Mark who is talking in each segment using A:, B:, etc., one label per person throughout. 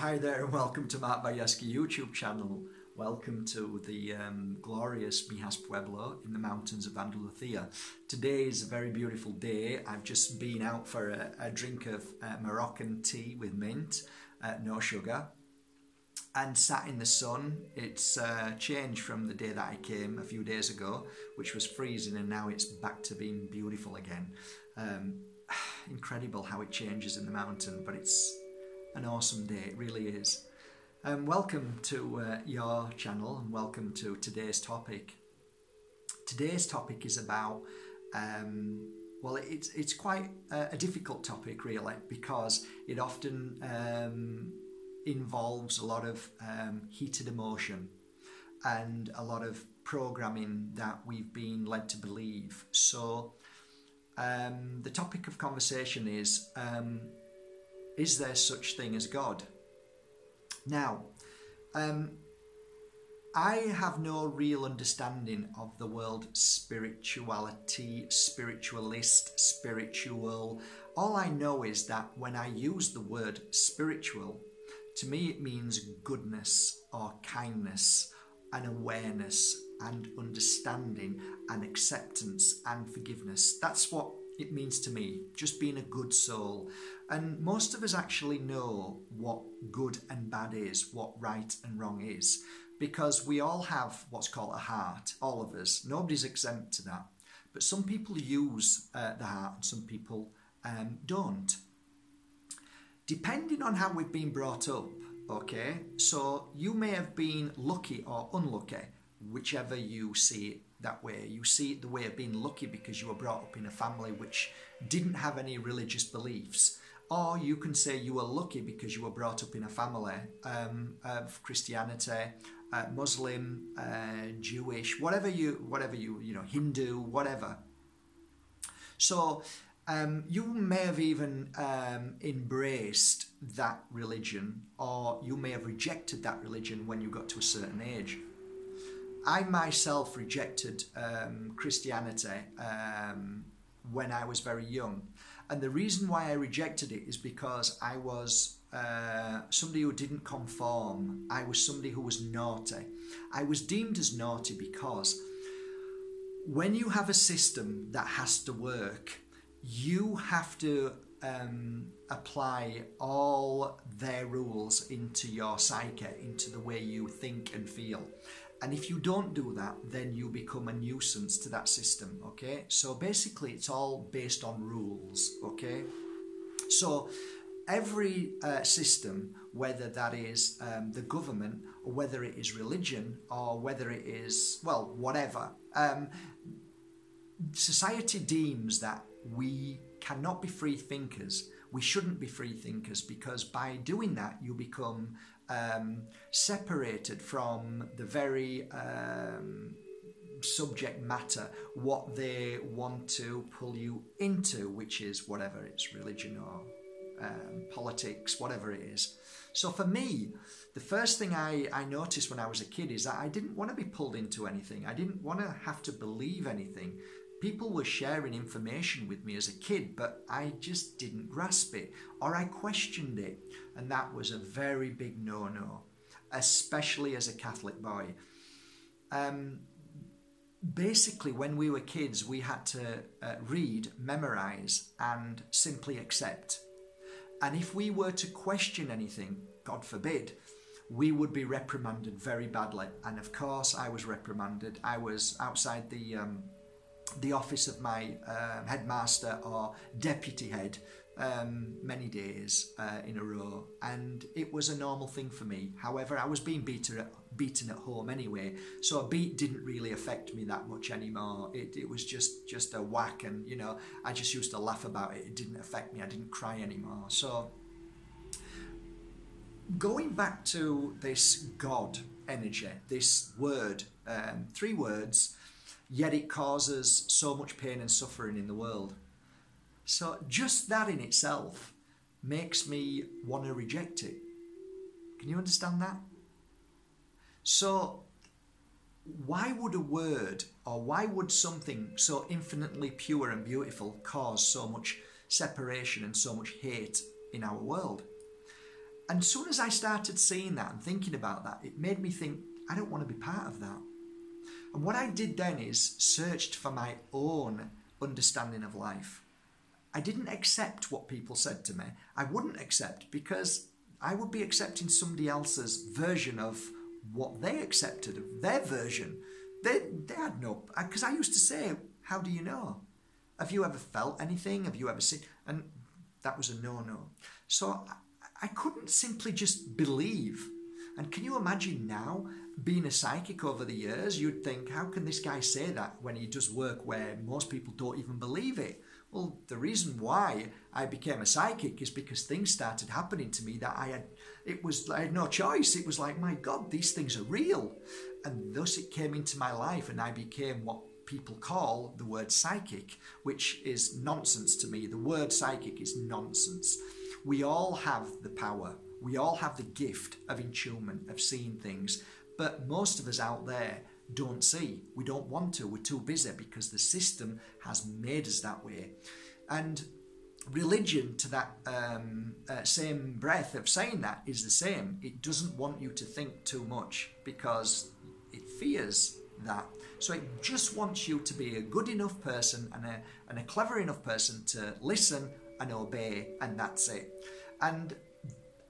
A: Hi there and welcome to Mark Bayeski YouTube channel. Welcome to the glorious P.E.H Pueblo in the mountains of Andalusia. Today is a very beautiful day. I've just been out for a drink of Moroccan tea with mint, no sugar, and sat in the sun. It's changed from the day that I came a few days ago, which was freezing, and now it's back to being beautiful again. Incredible how it changes in the mountain, but it's an awesome day, it really is. Welcome to your channel and welcome to today's topic. Today's topic is about, well, it's quite a difficult topic really, because it often involves a lot of heated emotion and a lot of programming that we've been led to believe. So the topic of conversation is there such thing as God? Now, I have no real understanding of the word spirituality, spiritualist, spiritual. All I know is that when I use the word spiritual, to me it means goodness or kindness and awareness and understanding and acceptance and forgiveness. That's what it means to me, just being a good soul. And most of us actually know what good and bad is, what right and wrong is, because we all have what's called a heart, all of us. Nobody's exempt to that. But some people use the heart and some people don't. Depending on how we've been brought up, okay? So you may have been lucky or unlucky, whichever you see it that way. You see it the way of being lucky because you were brought up in a family which didn't have any religious beliefs. Or you can say you were lucky because you were brought up in a family of Christianity, Muslim, Jewish, whatever you know, Hindu, whatever. So you may have even embraced that religion, or you may have rejected that religion when you got to a certain age. I myself rejected Christianity when I was very young. And the reason why I rejected it is because I was somebody who didn't conform. I was somebody who was naughty. I was deemed as naughty because when you have a system that has to work, you have to apply all their rules into your psyche, into the way you think and feel. And if you don't do that, then you become a nuisance to that system, okay? So basically, it's all based on rules, okay? So every system, whether that is the government, or whether it is religion, or whether it is, well, whatever, society deems that we cannot be free thinkers. We shouldn't be free thinkers, because by doing that, you become separated from the very subject matter, what they want to pull you into, which is whatever it's religion or politics, whatever it is. So for me, the first thing I noticed when I was a kid is that I didn't want to be pulled into anything. I didn't want to have to believe anything. People were sharing information with me as a kid, but I just didn't grasp it, or I questioned it. And that was a very big no-no, especially as a Catholic boy. Basically, when we were kids, we had to read, memorize, and simply accept. And if we were to question anything, God forbid, we would be reprimanded very badly. And of course, I was reprimanded. I was outside the office of my headmaster or deputy head many days in a row, and it was a normal thing for me. However, I was being beaten at home anyway, so a beat didn't really affect me that much anymore. It was just a whack, and you know, I just used to laugh about it. It didn't affect me. I didn't cry anymore. So going back to this God energy, this word, 3 words, yet it causes so much pain and suffering in the world. So just that in itself makes me want to reject it. Can you understand that? So why would a word, or why would something so infinitely pure and beautiful cause so much separation and so much hate in our world? And as soon as I started seeing that and thinking about that, it made me think, I don't want to be part of that. And what I did then is searched for my own understanding of life. I didn't accept what people said to me. I wouldn't accept, because I would be accepting somebody else's version of what they accepted, of their version. They had no... Because I used to say, how do you know? Have you ever felt anything? Have you ever seen... And that was a no-no. So I couldn't simply just believe. And can you imagine now, being a psychic over the years, you'd think, how can this guy say that when he does work where most people don't even believe it? Well, the reason why I became a psychic is because things started happening to me that I had no choice. It was like, my God, these things are real. And thus it came into my life, and I became what people call the word psychic, which is nonsense to me. The word psychic is nonsense. We all have the power. We all have the gift of attunement, of seeing things. But most of us out there don't see. We don't want to. We're too busy because the system has made us that way. And religion, to that same breath of saying that, is the same. It doesn't want you to think too much because it fears that. So it just wants you to be a good enough person and a clever enough person to listen and obey, and that's it. And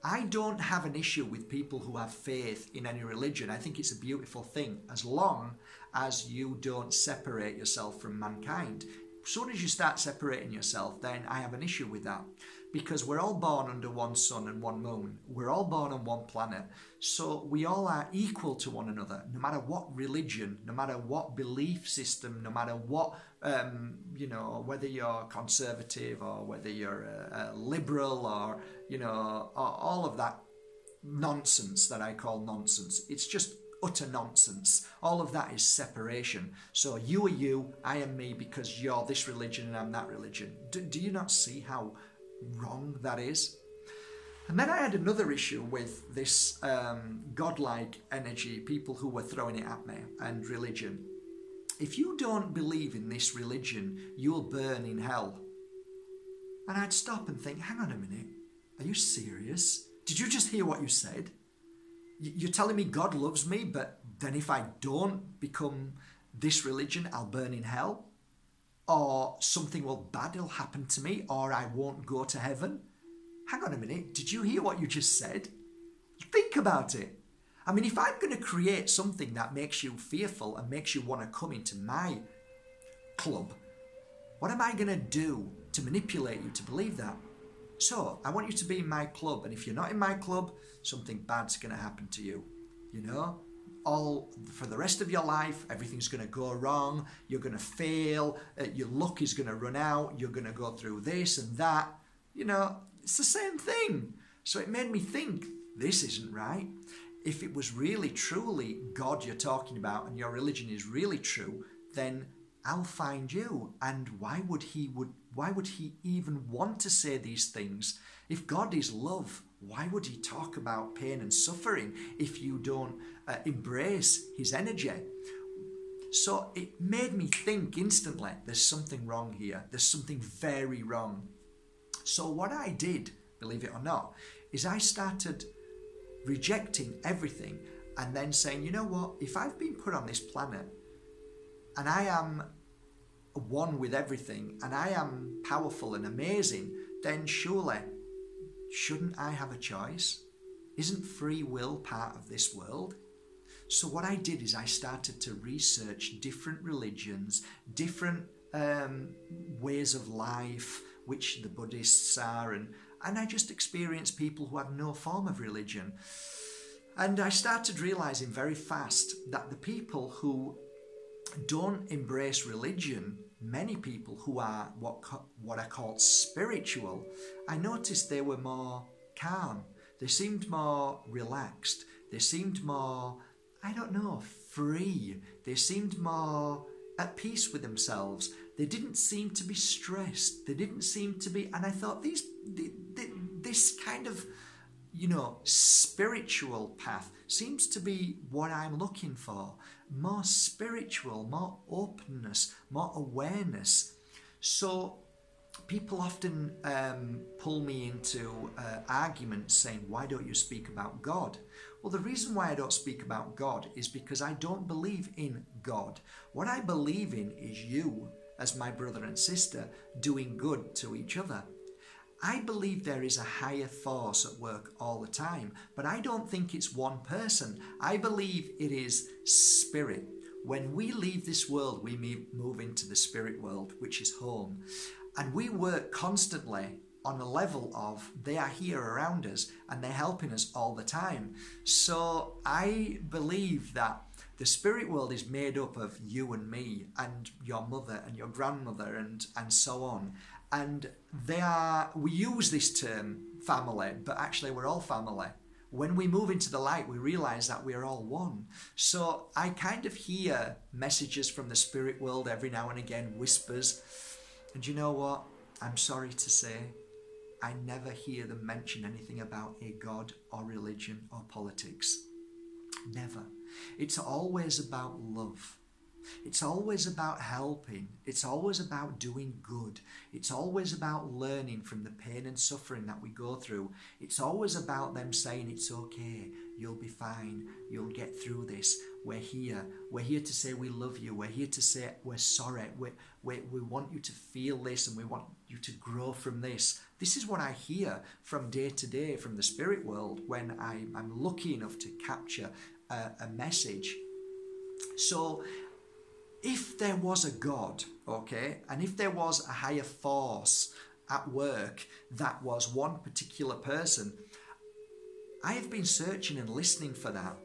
A: I don't have an issue with people who have faith in any religion. I think it's a beautiful thing, as long as you don't separate yourself from mankind. As soon as you start separating yourself, then I have an issue with that. Because we're all born under one sun and one moon. We're all born on one planet. So we all are equal to one another, no matter what religion, no matter what belief system, no matter what, whether you're conservative or whether you're a liberal or, all of that nonsense that I call nonsense. It's just utter nonsense. All of that is separation. So you are you, I am me, because you're this religion and I'm that religion. Do you not see how wrong that is? And then I had another issue with this godlike energy, people who were throwing it at me, and religion. If you don't believe in this religion, you'll burn in hell. And I'd stop and think, hang on a minute, are you serious? Did you just hear what you said? You're telling me God loves me, but then if I don't become this religion, I'll burn in hell? Or something bad will happen to me, or I won't go to heaven? Hang on a minute, did you hear what you just said? Think about it. I mean, if I'm going to create something that makes you fearful and makes you want to come into my club, what am I going to do to manipulate you to believe that? So, I want you to be in my club, and if you're not in my club, something bad's going to happen to you, all for the rest of your life. Everything's going to go wrong, you're going to fail, your luck is going to run out, you're going to go through this and that. It's the same thing. So it made me think, this isn't right. If it was really truly God you're talking about and your religion is really true, then I'll find you. And why would he even want to say these things? If God is love, why would he talk about pain and suffering if you don't embrace his energy? So it made me think instantly, there's something wrong here. There's something very wrong. So what I did, believe it or not, is I started rejecting everything and then saying, you know what, if I've been put on this planet and I am one with everything and I am powerful and amazing, then surely shouldn't I have a choice? Isn't free will part of this world? So what I did is I started to research different religions, different ways of life, which the Buddhists are, and I just experienced people who have no form of religion. And I started realizing very fast that the people who don't embrace religion, many people who are what I call spiritual, I noticed they were more calm. They seemed more relaxed. They seemed more, free. They seemed more at peace with themselves. They didn't seem to be stressed. They didn't seem to be, and I thought this kind of, spiritual path seems to be what I'm looking for. More spiritual, more openness, more awareness. So people often pull me into arguments saying, why don't you speak about God? Well, the reason why I don't speak about God is because I don't believe in God. What I believe in is you, as my brother and sister, doing good to each other. I believe there is a higher force at work all the time, but I don't think it's one person. I believe it is spirit. When we leave this world, we move into the spirit world, which is home. And we work constantly on a level of they are here around us and they're helping us all the time. So I believe that the spirit world is made up of you and me and your mother and your grandmother and so on. And we use this term family, but actually we're all family. When we move into the light, we realize that we're all one. So I kind of hear messages from the spirit world every now and again, whispers. And you know what? I'm sorry to say, I never hear them mention anything about a God or religion or politics. Never. It's always about love. It's always about helping. It's always about doing good. It's always about learning from the pain and suffering that we go through. It's always about them saying, it's okay, you'll be fine, you'll get through this. We're here. We're here to say we love you. We're here to say we're sorry. We want you to feel this and we want you to grow from this. This is what I hear from day to day from the spirit world when I'm lucky enough to capture a message. So if there was a God, okay, and if there was a higher force at work that was one particular person, I have been searching and listening for that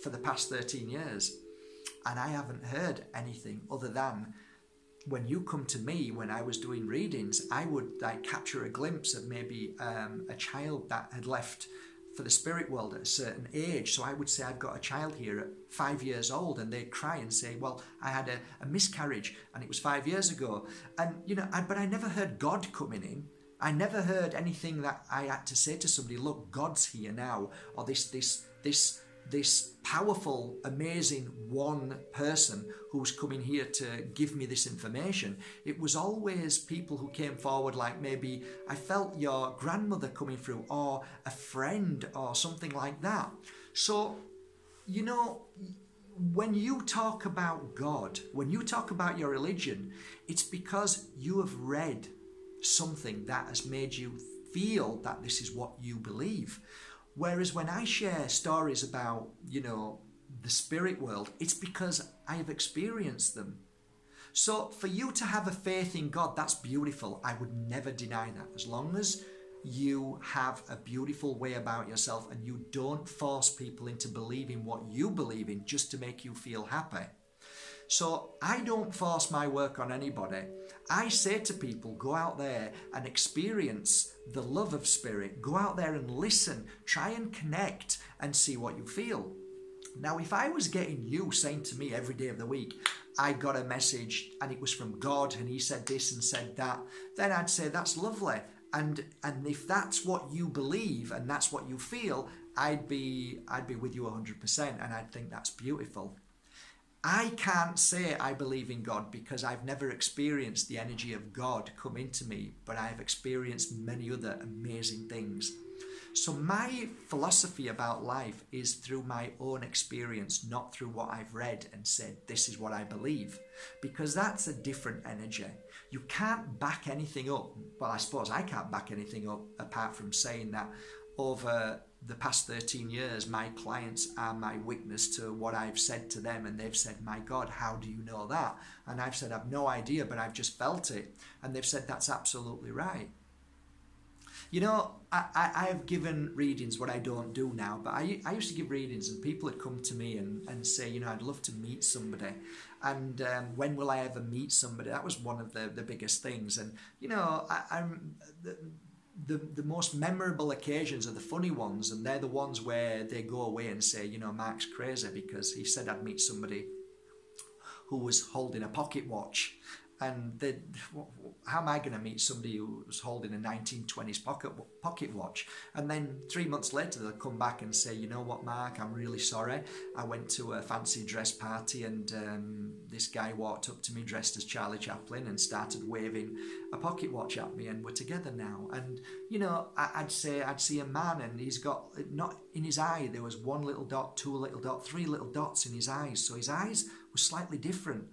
A: for the past 13 years. And I haven't heard anything other than when you come to me, when I was doing readings, I would capture a glimpse of maybe a child that had left for the spirit world at a certain age. So I would say, I've got a child here at 5 years old, and they'd cry and say, well, I had a miscarriage and it was 5 years ago. And, but I never heard God coming in. I never heard anything that I had to say to somebody, look, God's here now, or this powerful, amazing one person who's coming here to give me this information. It was always people who came forward, like maybe I felt your grandmother coming through, or a friend or something like that. So, when you talk about God, when you talk about your religion, it's because you have read something that has made you feel that this is what you believe. Whereas when I share stories about, the spirit world, it's because I have experienced them. So for you to have a faith in God, that's beautiful. I would never deny that. As long as you have a beautiful way about yourself and you don't force people into believing what you believe in just to make you feel happy. So I don't force my work on anybody. I say to people, go out there and experience the love of spirit. Go out there and listen. Try and connect and see what you feel. Now, if I was getting you saying to me every day of the week, I got a message and it was from God and he said this and said that, then I'd say that's lovely. And if that's what you believe and that's what you feel, I'd be with you 100%, and I'd think that's beautiful. I can't say I believe in God because I've never experienced the energy of God come into me, but I've experienced many other amazing things. So my philosophy about life is through my own experience, not through what I've read and said, this is what I believe, because that's a different energy. You can't back anything up. Well, I suppose I can't back anything up apart from saying that over the past 13 years, my clients are my witness to what I've said to them, and they've said, my God, how do you know that? And I've said, I've no idea, but I've just felt it. And they've said, that's absolutely right. I have given readings, what I don't do now, but I used to give readings, and people would come to me and say, I'd love to meet somebody. And when will I ever meet somebody? That was one of the biggest things. And, I'm... The most memorable occasions are the funny ones, and they're the ones where they go away and say, Mark's crazy because he said I'd meet somebody who was holding a pocket watch. And how am I going to meet somebody who's holding a 1920s pocket watch? And then 3 months later, they'll come back and say, you know what, Mark, I'm really sorry. I went to a fancy dress party and this guy walked up to me dressed as Charlie Chaplin and started waving a pocket watch at me, and we're together now. And, you know, I'd see a man and he's got, not in his eye, there was 1 little dot, 2 little dot, 3 little dots in his eyes. So his eyes were slightly different.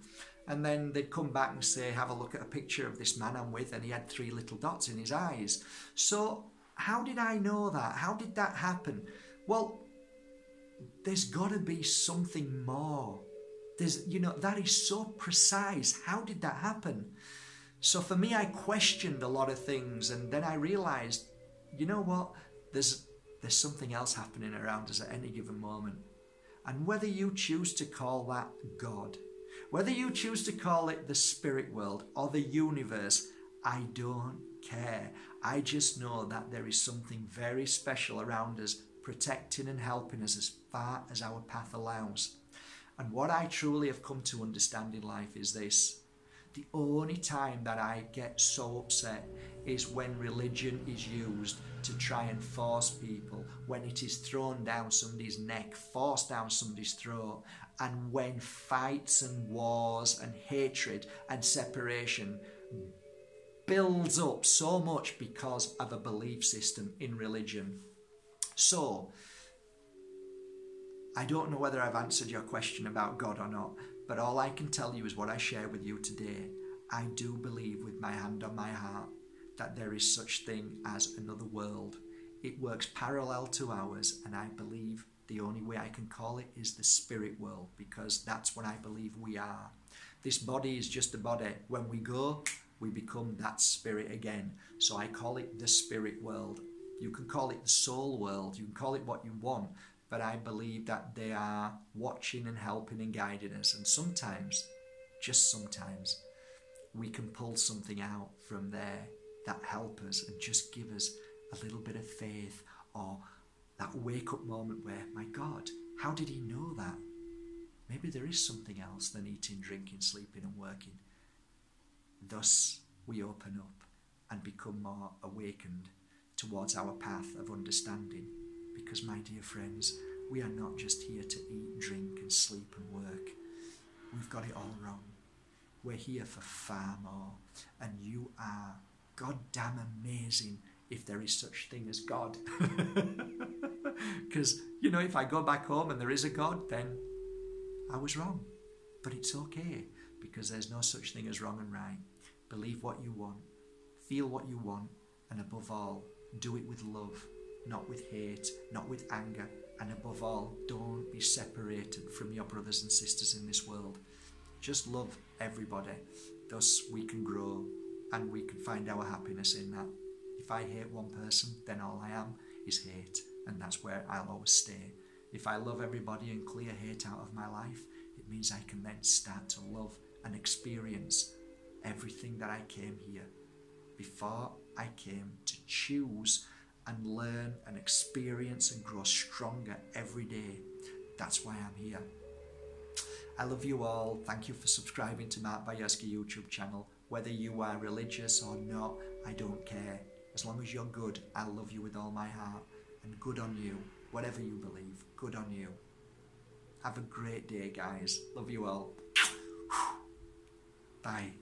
A: And then they'd come back and say, have a look at a picture of this man I'm with, and he had 3 little dots in his eyes. So how did I know that? How did that happen? Well, there's got to be something more. That is so precise. How did that happen? So for me, I questioned a lot of things, and then I realized, you know what? There's something else happening around us at any given moment. And whether you choose to call that God, whether you choose to call it the spirit world or the universe, I don't care. I just know that there is something very special around us, protecting and helping us as far as our path allows. And what I truly have come to understand in life is this: the only time that I get so upset is when religion is used to try and force people, when it is thrown down somebody's neck, forced down somebody's throat, and when fights and wars and hatred and separation builds up so much because of a belief system in religion. So, I don't know whether I've answered your question about God or not, but all I can tell you is what I share with you today. I do believe with my hand on my heart that there is such thing as another world. It works parallel to ours, and I believe the only way I can call it is the spirit world, because that's what I believe we are. This body is just a body. When we go, we become that spirit again. So I call it the spirit world. You can call it the soul world. You can call it what you want. But I believe that they are watching and helping and guiding us. And sometimes, just sometimes, we can pull something out from there that help us and just give us a little bit of faith, or that wake-up moment where, my God, how did he know that? Maybe there is something else than eating, drinking, sleeping and working. Thus, we open up and become more awakened towards our path of understanding. Because, my dear friends, we are not just here to eat, drink and sleep and work. We've got it all wrong. We're here for far more. And you are goddamn amazing if there is such thing as God. Because, you know, if I go back home and there is a God, then I was wrong. But it's okay, because there's no such thing as wrong and right. Believe what you want, feel what you want, and above all, do it with love, not with hate, not with anger, and above all, don't be separated from your brothers and sisters in this world. Just love everybody. Thus we can grow and we can find our happiness in that. If I hate one person, then all I am is hate, and that's where I'll always stay. If I love everybody and clear hate out of my life, it means I can then start to love and experience everything that I came here. Before I came to choose and learn and experience and grow stronger every day. That's why I'm here. I love you all. Thank you for subscribing to Mark Bajerski YouTube channel. Whether you are religious or not, I don't care. As long as you're good, I love you with all my heart. And good on you. Whatever you believe, good on you. Have a great day, guys. Love you all. Bye.